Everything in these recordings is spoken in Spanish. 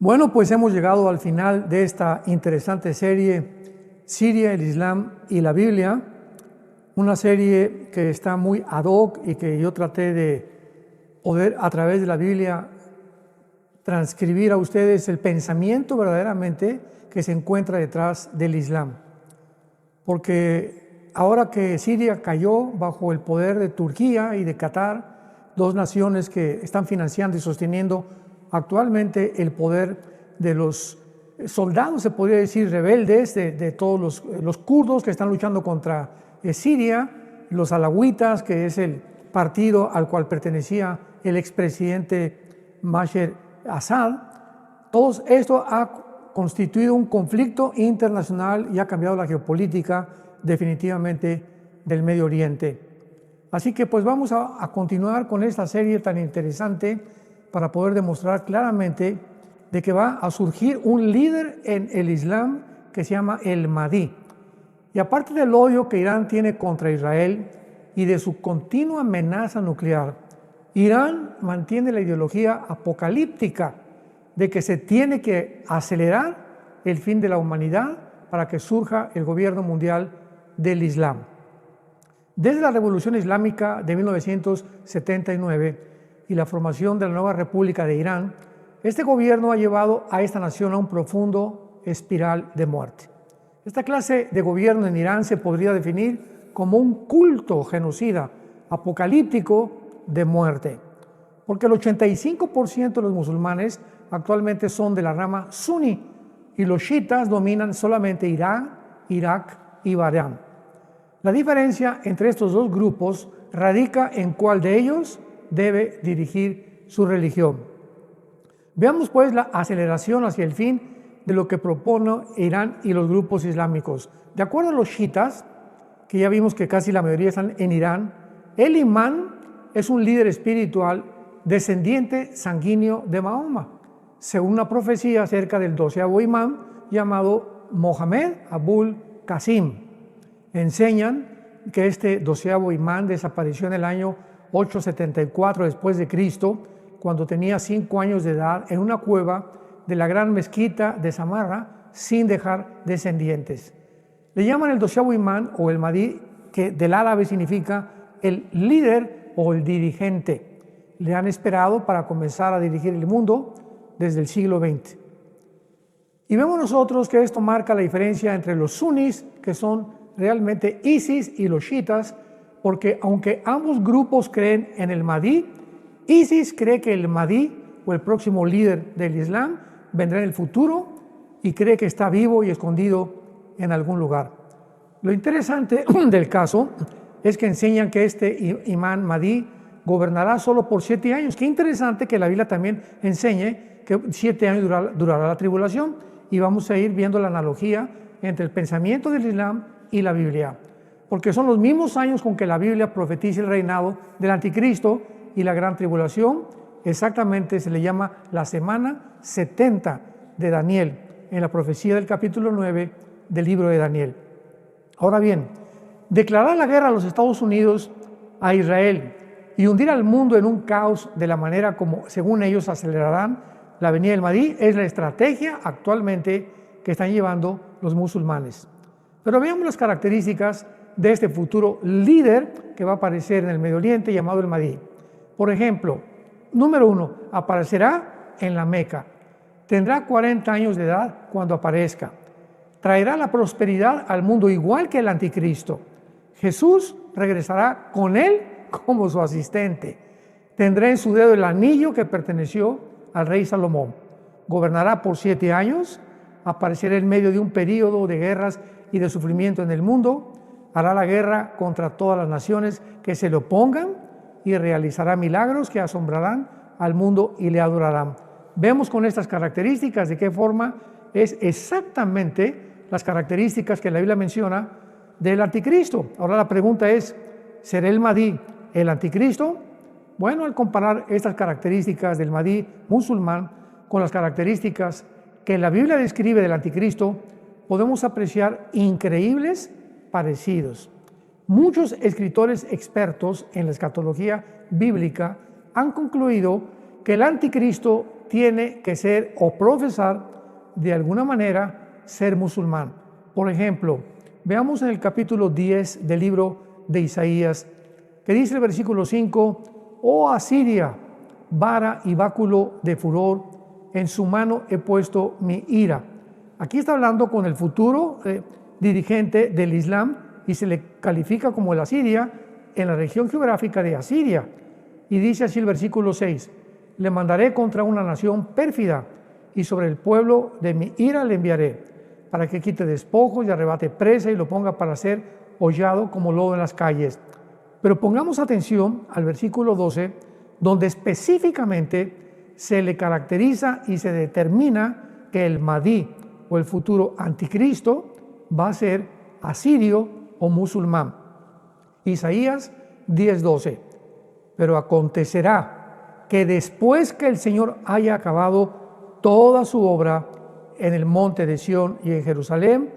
Bueno, pues hemos llegado al final de esta interesante serie, Siria, el Islam y la Biblia, una serie que está muy ad hoc y que yo traté de poder a través de la Biblia transcribir a ustedes el pensamiento verdaderamente que se encuentra detrás del Islam. Porque ahora que Siria cayó bajo el poder de Turquía y de Qatar, dos naciones que están financiando y sosteniendo actualmente el poder de los soldados, se podría decir, rebeldes, de todos los kurdos que están luchando contra Siria, los alawitas, que es el partido al cual pertenecía el expresidente Bashar Assad. Todo esto ha constituido un conflicto internacional y ha cambiado la geopolítica definitivamente del Medio Oriente. Así que pues vamos a continuar con esta serie tan interesante para poder demostrar claramente de que va a surgir un líder en el Islam que se llama el Mahdi. Y aparte del odio que Irán tiene contra Israel y de su continua amenaza nuclear, Irán mantiene la ideología apocalíptica de que se tiene que acelerar el fin de la humanidad para que surja el gobierno mundial del Islam. Desde la Revolución Islámica de 1979 y la formación de la nueva República de Irán, este gobierno ha llevado a esta nación a un profundo espiral de muerte. Esta clase de gobierno en Irán se podría definir como un culto genocida, apocalíptico de muerte, porque el 85% de los musulmanes actualmente son de la rama suní y los chiitas dominan solamente Irán, Irak y Bahrein. La diferencia entre estos dos grupos radica en cuál de ellos debe dirigir su religión. Veamos pues la aceleración hacia el fin de lo que propone Irán y los grupos islámicos. De acuerdo a los chiitas, que ya vimos que casi la mayoría están en Irán, el imán es un líder espiritual descendiente sanguíneo de Mahoma, según una profecía acerca del 12º imán llamado Mohammed Abul Qasim. Enseñan que este 12º imán desapareció en el año 874 después de Cristo, cuando tenía 5 años de edad, en una cueva de la gran mezquita de Samarra, sin dejar descendientes. Le llaman el 12º imán o el Mahdi, que del árabe significa el líder o el dirigente. Le han esperado para comenzar a dirigir el mundo desde el siglo XX. Y vemos nosotros que esto marca la diferencia entre los sunnis, que son realmente ISIS, y los chiitas, porque aunque ambos grupos creen en el Mahdi, ISIS cree que el Mahdi, o el próximo líder del Islam, vendrá en el futuro y cree que está vivo y escondido en algún lugar. Lo interesante del caso es que enseñan que este imán Mahdi gobernará solo por 7 años. Qué interesante que la Biblia también enseñe que 7 años durará la tribulación, y vamos a ir viendo la analogía entre el pensamiento del Islam y la Biblia, porque son los mismos años con que la Biblia profetiza el reinado del anticristo y la gran tribulación. Exactamente se le llama la semana 70 de Daniel, en la profecía del capítulo 9 del libro de Daniel. Ahora bien, declarar la guerra a los Estados Unidos, a Israel, y hundir al mundo en un caos de la manera como, según ellos, acelerarán la venida del Mahdi, es la estrategia actualmente que están llevando los musulmanes. Pero veamos las características de este futuro líder que va a aparecer en el Medio Oriente, llamado el Mahdi. Por ejemplo, número 1, aparecerá en la Meca. Tendrá 40 años de edad cuando aparezca. Traerá la prosperidad al mundo igual que el anticristo. Jesús regresará con él como su asistente. Tendrá en su dedo el anillo que perteneció al rey Salomón. Gobernará por 7 años, aparecerá en medio de un período de guerras y de sufrimiento en el mundo, hará la guerra contra todas las naciones que se le opongan y realizará milagros que asombrarán al mundo y le adorarán. Vemos con estas características de qué forma es exactamente las características que la Biblia menciona del anticristo. Ahora la pregunta es, ¿será el Mahdi el anticristo? Bueno, al comparar estas características del Mahdi musulmán con las características que la Biblia describe del anticristo, podemos apreciar increíbles parecidos. Muchos escritores expertos en la escatología bíblica han concluido que el anticristo tiene que ser o profesar de alguna manera ser musulmán. Por ejemplo, veamos en el capítulo 10 del libro de Isaías, que dice el versículo 5: «Oh Asiria, vara y báculo de furor, en su mano he puesto mi ira». Aquí está hablando con el futuro dirigente del Islam y se le califica como el Asiria en la región geográfica de Asiria. Y dice así el versículo 6: «Le mandaré contra una nación pérfida y sobre el pueblo de mi ira le enviaré, para que quite despojos y arrebate presa y lo ponga para ser hollado como lodo en las calles». Pero pongamos atención al versículo 12, donde específicamente se le caracteriza y se determina que el Mahdi o el futuro anticristo va a ser asirio o musulmán. Isaías 10:12: «Pero acontecerá que después que el Señor haya acabado toda su obra en el monte de Sión y en Jerusalén,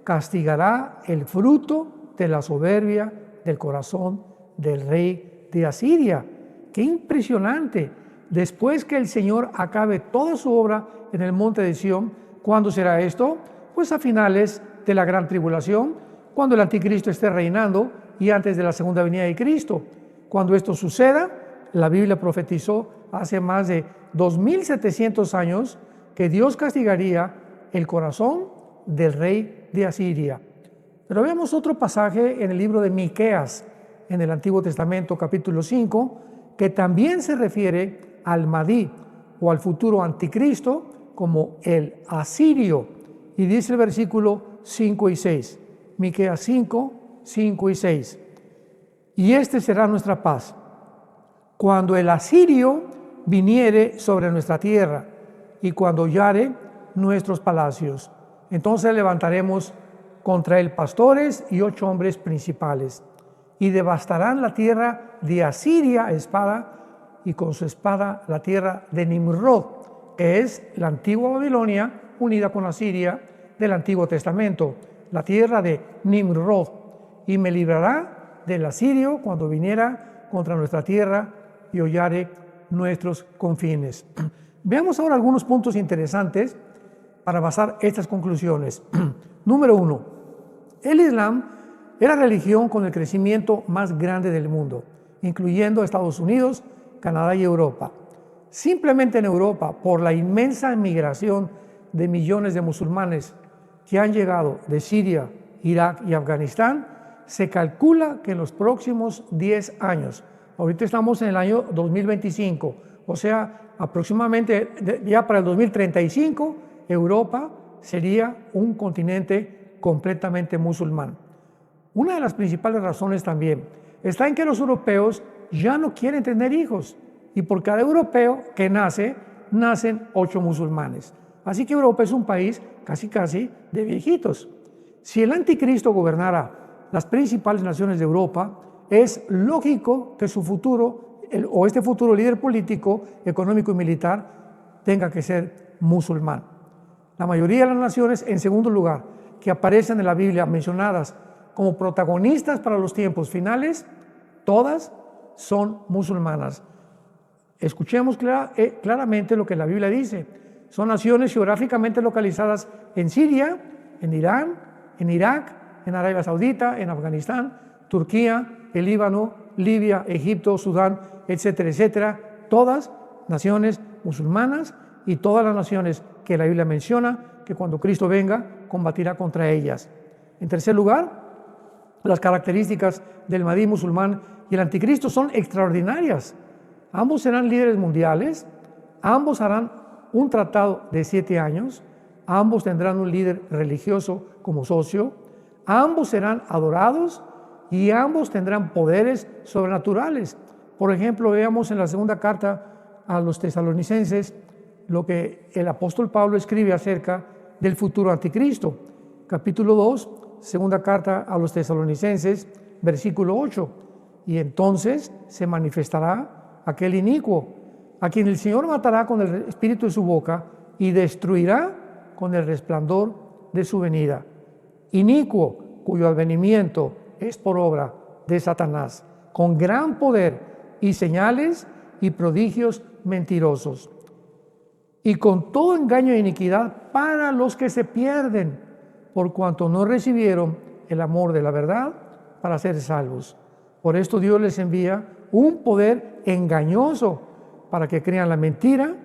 castigará el fruto de la soberbia del corazón del rey de Asiria». ¡Qué impresionante! Después que el Señor acabe toda su obra en el monte de Sión, ¿cuándo será esto? Pues a finales de la gran tribulación, cuando el anticristo esté reinando y antes de la segunda venida de Cristo. Cuando esto suceda, la Biblia profetizó hace más de 2700 años que Dios castigaría el corazón del rey de Asiria. Pero veamos otro pasaje en el libro de Miqueas, en el Antiguo Testamento, capítulo 5, que también se refiere al Mahdi o al futuro anticristo como el asirio. Y dice el versículo 5 y 6, Miqueas 5, 5 y 6: «Y este será nuestra paz, cuando el asirio viniere sobre nuestra tierra y cuando hollare nuestros palacios. Entonces levantaremos contra él pastores y 8 hombres principales, y devastarán la tierra de Asiria a espada, y con su espada la tierra de Nimrod», que es la antigua Babilonia unida con Asiria del Antiguo Testamento, la tierra de Nimrod. «Y me librará del asirio cuando viniera contra nuestra tierra y hollare nuestros confines». Veamos ahora algunos puntos interesantes para basar estas conclusiones. Número 1. El Islam es la religión con el crecimiento más grande del mundo, incluyendo Estados Unidos, Canadá y Europa. Simplemente en Europa, por la inmensa migración de millones de musulmanes que han llegado de Siria, Irak y Afganistán, se calcula que en los próximos 10 años, ahorita estamos en el año 2025, o sea, aproximadamente ya para el 2035, Europa sería un continente completamente musulmán. Una de las principales razones también está en que los europeos ya no quieren tener hijos, y por cada europeo que nace, nacen 8 musulmanes. Así que Europa es un país casi de viejitos. Si el anticristo gobernara las principales naciones de Europa, es lógico que su futuro, este futuro líder político, económico y militar, tenga que ser musulmán. La mayoría de las naciones, en segundo lugar, que aparecen en la Biblia mencionadas como protagonistas para los tiempos finales, todas son musulmanas. Escuchemos claramente lo que la Biblia dice. Son naciones geográficamente localizadas en Siria, en Irán, en Irak, en Arabia Saudita, en Afganistán, Turquía, el Líbano, Libia, Egipto, Sudán, etcétera, etcétera. Todas naciones musulmanas y todas las naciones que la Biblia menciona que cuando Cristo venga combatirá contra ellas. En tercer lugar, las características del Mahdi musulmán y el anticristo son extraordinarias. Ambos serán líderes mundiales, ambos harán un tratado de 7 años, ambos tendrán un líder religioso como socio, ambos serán adorados y ambos tendrán poderes sobrenaturales. Por ejemplo, veamos en la segunda carta a los tesalonicenses lo que el apóstol Pablo escribe acerca del futuro anticristo. Capítulo 2, segunda carta a los tesalonicenses, versículo 8. «Y entonces se manifestará aquel inicuo, a quien el Señor matará con el espíritu de su boca y destruirá con el resplandor de su venida. Inicuo, cuyo advenimiento es por obra de Satanás, con gran poder y señales y prodigios mentirosos». y con todo engaño e iniquidad para los que se pierden, por cuanto no recibieron el amor de la verdad para ser salvos. Por esto Dios les envía un poder engañoso para que crean la mentira,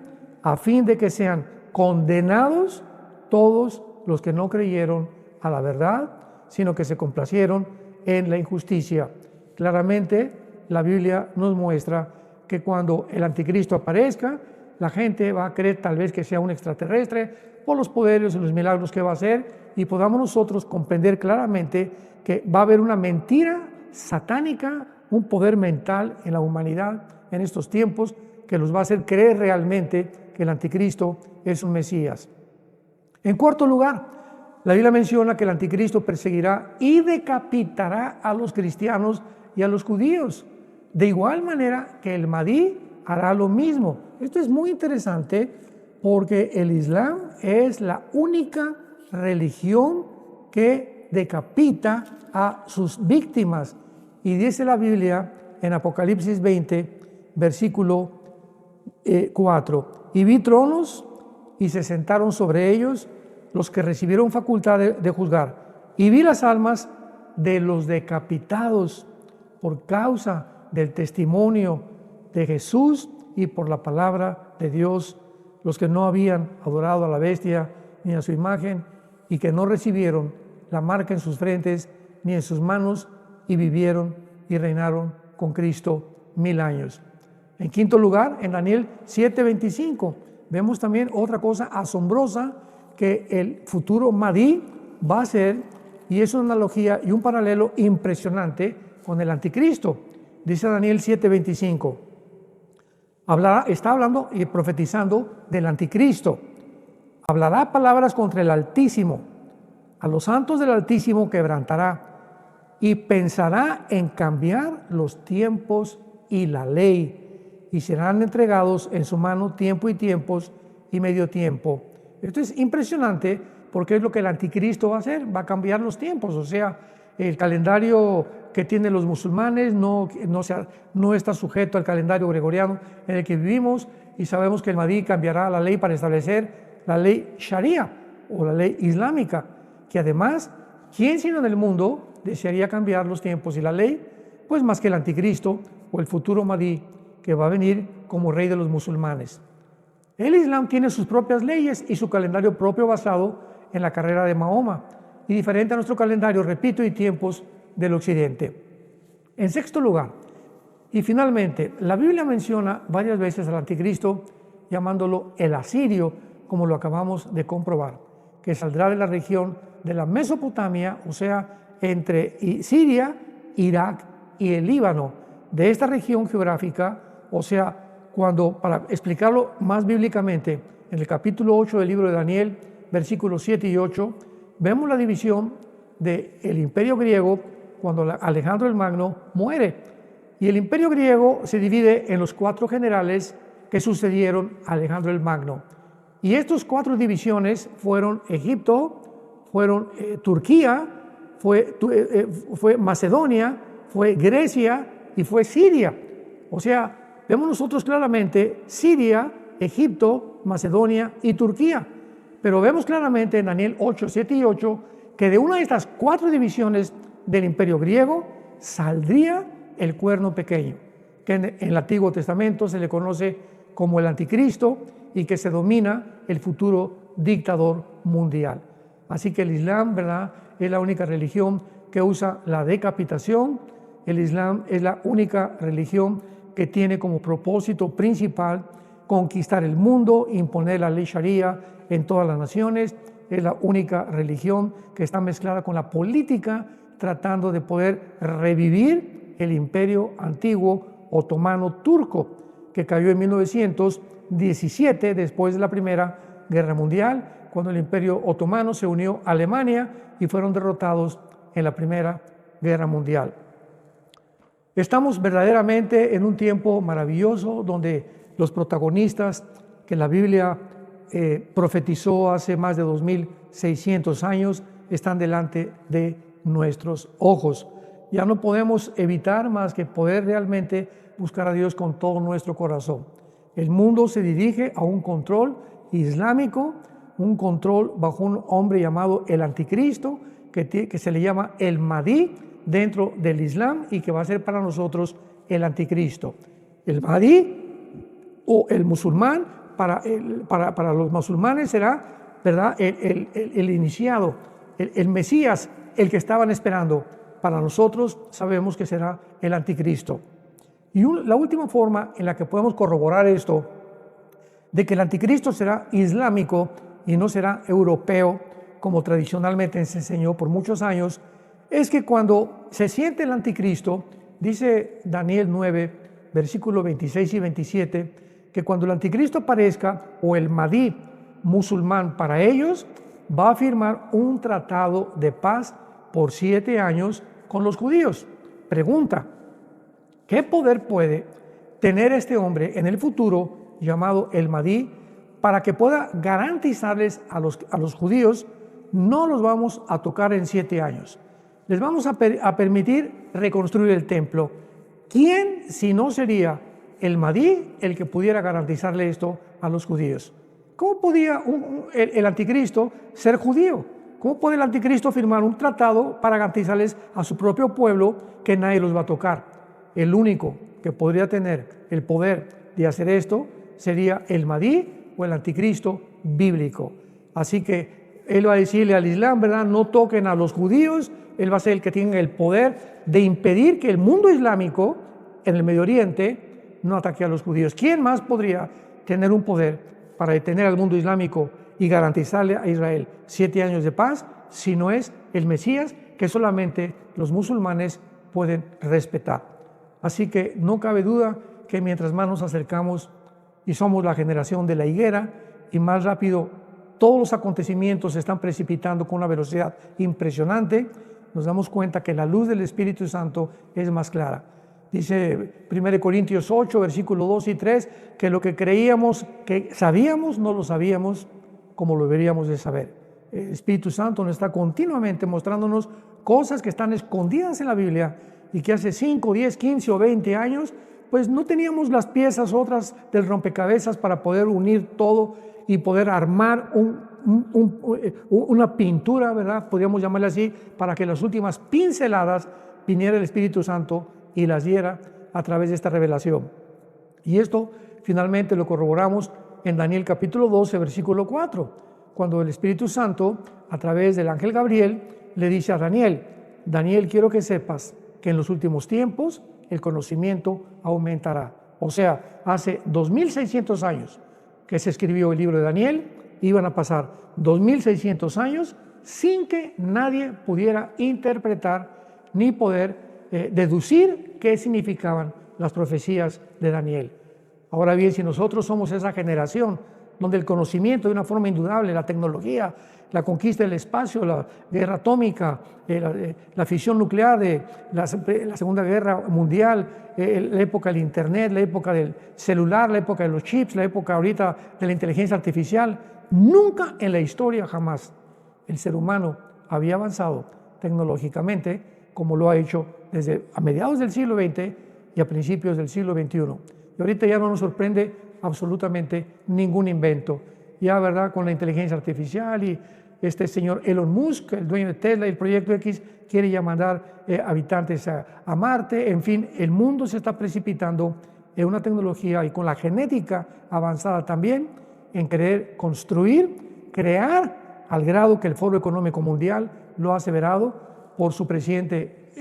a fin de que sean condenados todos los que no creyeron a la verdad, sino que se complacieron en la injusticia. Claramente, la Biblia nos muestra que cuando el anticristo aparezca, la gente va a creer tal vez que sea un extraterrestre por los poderes y los milagros que va a hacer, y podamos nosotros comprender claramente que va a haber una mentira satánica, un poder mental en la humanidad en estos tiempos que los va a hacer creer realmente que el anticristo es un Mesías. En cuarto lugar, la Biblia menciona que el anticristo perseguirá y decapitará a los cristianos y a los judíos, de igual manera que el Mahdi hará lo mismo. Esto es muy interesante porque el Islam es la única religión que decapita a sus víctimas. Y dice la Biblia en Apocalipsis 20, versículo 4, y vi tronos y se sentaron sobre ellos los que recibieron facultad de juzgar, y vi las almas de los decapitados por causa del testimonio de Jesús y por la palabra de Dios, los que no habían adorado a la bestia ni a su imagen y que no recibieron la marca en sus frentes ni en sus manos, y vivieron y reinaron con Cristo 1000 años. En quinto lugar, en Daniel 7:25, vemos también otra cosa asombrosa que el futuro Mahdi va a hacer, y es una analogía y un paralelo impresionante con el anticristo. Dice Daniel 7:25, está hablando y profetizando del anticristo. Hablará palabras contra el Altísimo, a los santos del Altísimo quebrantará, y pensará en cambiar los tiempos y la ley, y serán entregados en su mano tiempo y tiempos y medio tiempo. Esto es impresionante porque es lo que el anticristo va a hacer, va a cambiar los tiempos. O sea, el calendario que tienen los musulmanes no está sujeto al calendario gregoriano en el que vivimos, y sabemos que el Mahdi cambiará la ley para establecer la ley Sharia o la ley islámica, que además, ¿quién sino en el mundo desearía cambiar los tiempos y la ley? Pues más que el anticristo o el futuro Mahdi, que va a venir como rey de los musulmanes. El Islam tiene sus propias leyes y su calendario propio basado en la carrera de Mahoma, y diferente a nuestro calendario, repito, y tiempos del occidente. En sexto lugar, y finalmente, la Biblia menciona varias veces al anticristo llamándolo el asirio, como lo acabamos de comprobar, que saldrá de la región de la Mesopotamia, o sea, entre Siria, Irak y el Líbano, de esta región geográfica. O sea, para explicarlo más bíblicamente, en el capítulo 8 del libro de Daniel, versículos 7 y 8, vemos la división del imperio griego cuando Alejandro el Magno muere. Y el imperio griego se divide en los 4 generales que sucedieron a Alejandro el Magno. Y estas 4 divisiones fueron Egipto, fueron Turquía, fue Macedonia, fue Grecia y fue Siria. O sea, vemos nosotros claramente Siria, Egipto, Macedonia y Turquía. Pero vemos claramente en Daniel 8, 7 y 8 que de una de estas 4 divisiones del imperio griego saldría el cuerno pequeño, que en el Antiguo Testamento se le conoce como el anticristo y que se domina el futuro dictador mundial. Así que el Islam, ¿verdad?, es la única religión que usa la decapitación. El Islam es la única religión que tiene como propósito principal conquistar el mundo, imponer la ley Sharia en todas las naciones. Es la única religión que está mezclada con la política, tratando de poder revivir el imperio antiguo otomano turco, que cayó en 1917 después de la Primera Guerra Mundial, cuando el imperio otomano se unió a Alemania y fueron derrotados en la Primera Guerra Mundial. Estamos verdaderamente en un tiempo maravilloso donde los protagonistas que la Biblia profetizó hace más de 2600 años están delante de nuestros ojos. Ya no podemos evitar más que poder realmente buscar a Dios con todo nuestro corazón. El mundo se dirige a un control islámico, un control bajo un hombre llamado el Anticristo, que se le llama el Mahdi dentro del Islam y que va a ser para nosotros el Anticristo. El Mahdi o el musulmán, para los musulmanes será, ¿verdad?, el iniciado, el Mesías, el que estaban esperando. Para nosotros sabemos que será el Anticristo. Y la última forma en la que podemos corroborar esto, de que el Anticristo será islámico y no será europeo, como tradicionalmente se enseñó por muchos años, es que cuando se siente el Anticristo, dice Daniel 9, versículos 26 y 27, que cuando el Anticristo aparezca, o el Mahdi musulmán para ellos, va a firmar un tratado de paz por 7 años con los judíos. Pregunta, ¿qué poder puede tener este hombre en el futuro llamado el Mahdi para que pueda garantizarles a los judíos: no los vamos a tocar en 7 años, les vamos a permitir reconstruir el templo? ¿Quién si no sería el Mahdi el que pudiera garantizarle esto a los judíos? ¿Cómo podía el Anticristo ser judío? ¿Cómo puede el Anticristo firmar un tratado para garantizarles a su propio pueblo que nadie los va a tocar? El único que podría tener el poder de hacer esto sería el Mahdi o el Anticristo bíblico. Así que él va a decirle al Islam, ¿verdad?, no toquen a los judíos. Él va a ser el que tenga el poder de impedir que el mundo islámico en el Medio Oriente no ataque a los judíos. ¿Quién más podría tener un poder para detener al mundo islámico y garantizarle a Israel 7 años de paz si no es el Mesías, que solamente los musulmanes pueden respetar? Así que no cabe duda que mientras más nos acercamos y somos la generación de la higuera, y más rápido todos los acontecimientos se están precipitando con una velocidad impresionante, nos damos cuenta que la luz del Espíritu Santo es más clara. Dice 1 Corintios 8, versículos 2 y 3, que lo que creíamos que sabíamos, no lo sabíamos como lo deberíamos de saber. El Espíritu Santo nos está continuamente mostrándonos cosas que están escondidas en la Biblia y que hace 5, 10, 15 o 20 años, pues no teníamos las piezas otras del rompecabezas para poder unir todo y poder armar una pintura, ¿verdad?, podríamos llamarla así, para que las últimas pinceladas viniera el Espíritu Santo y las diera a través de esta revelación. Y esto finalmente lo corroboramos en Daniel capítulo 12, versículo 4, cuando el Espíritu Santo, a través del ángel Gabriel, le dice a Daniel: Daniel, quiero que sepas que en los últimos tiempos el conocimiento aumentará. O sea, hace 2600 años que se escribió el libro de Daniel, iban a pasar 2600 años sin que nadie pudiera interpretar ni poder deducir qué significaban las profecías de Daniel. Ahora bien, si nosotros somos esa generación donde el conocimiento de una forma indudable, la tecnología, la conquista del espacio, la guerra atómica, la fisión nuclear de la Segunda Guerra Mundial, la época del Internet, la época del celular, la época de los chips, la época ahorita de la inteligencia artificial, nunca en la historia, jamás, el ser humano había avanzado tecnológicamente como lo ha hecho desde a mediados del siglo XX y a principios del siglo XXI. Y ahorita ya no nos sorprende absolutamente ningún invento. Ya, ¿verdad?, con la inteligencia artificial y este señor Elon Musk, el dueño de Tesla y el Proyecto X, quiere ya mandar habitantes a Marte. En fin, el mundo se está precipitando en una tecnología y con la genética avanzada también en querer construir, crear, al grado que el Foro Económico Mundial lo ha aseverado por su presidente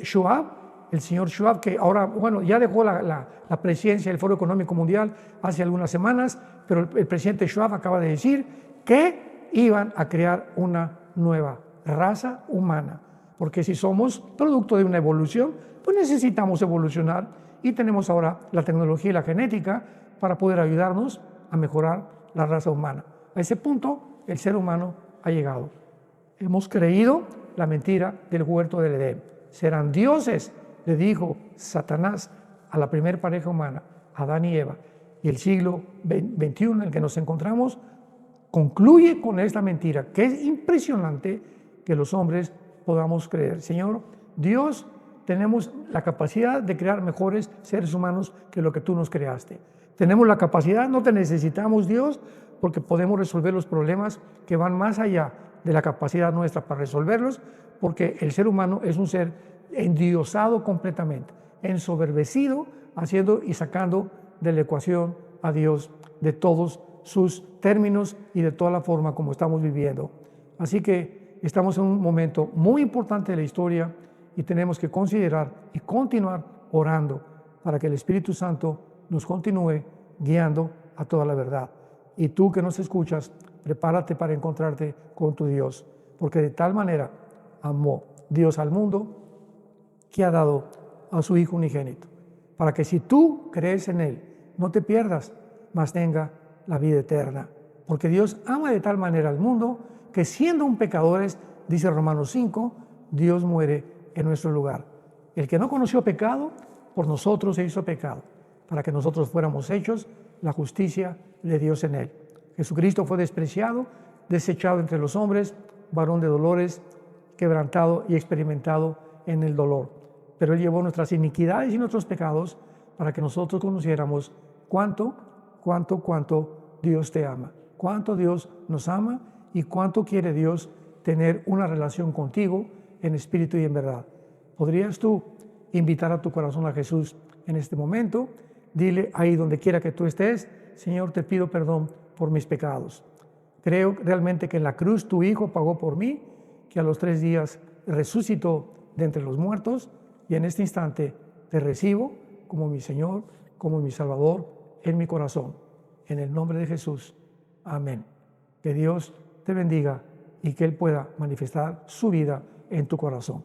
Schwab, el señor Schwab, que ahora, bueno, ya dejó la presidencia del Foro Económico Mundial hace algunas semanas, pero el presidente Schwab acaba de decir que iban a crear una nueva raza humana, porque si somos producto de una evolución, pues necesitamos evolucionar y tenemos ahora la tecnología y la genética para poder ayudarnos a mejorar la raza humana. A ese punto el ser humano ha llegado. Hemos creído la mentira del huerto del Edén. Serán dioses, le dijo Satanás a la primera pareja humana, Adán y Eva. Y el siglo XXI en el que nos encontramos concluye con esta mentira, que es impresionante que los hombres podamos creer. Señor, Dios, tenemos la capacidad de crear mejores seres humanos que lo que tú nos creaste. Tenemos la capacidad, no te necesitamos, Dios, porque podemos resolver los problemas que van más allá de la capacidad nuestra para resolverlos, porque el ser humano es un ser endiosado completamente, ensoberbecido, haciendo y sacando de la ecuación a Dios de todos sus términos y de toda la forma como estamos viviendo. Así que estamos en un momento muy importante de la historia y tenemos que considerar y continuar orando para que el Espíritu Santo nos continúe guiando a toda la verdad. Y tú que nos escuchas, prepárate para encontrarte con tu Dios, porque de tal manera amó Dios al mundo que ha dado a su Hijo unigénito, para que si tú crees en Él, no te pierdas, mas tenga la vida eterna. Porque Dios ama de tal manera al mundo que siendo un pecadores, dice Romanos 5, Dios muere en nuestro lugar. El que no conoció pecado, por nosotros se hizo pecado, para que nosotros fuéramos hechos la justicia de Dios en Él. Jesucristo fue despreciado, desechado entre los hombres, varón de dolores, quebrantado y experimentado en el dolor. Pero Él llevó nuestras iniquidades y nuestros pecados para que nosotros conociéramos cuánto Dios te ama, cuánto Dios nos ama y cuánto quiere Dios tener una relación contigo en espíritu y en verdad. ¿Podrías tú invitar a tu corazón a Jesús en este momento? Dile ahí donde quiera que tú estés: Señor, te pido perdón por mis pecados. Creo realmente que en la cruz tu Hijo pagó por mí, que a los 3 días resucitó de entre los muertos, y en este instante te recibo como mi Señor, como mi Salvador en mi corazón. En el nombre de Jesús. Amén. Que Dios te bendiga y que Él pueda manifestar su vida en tu corazón.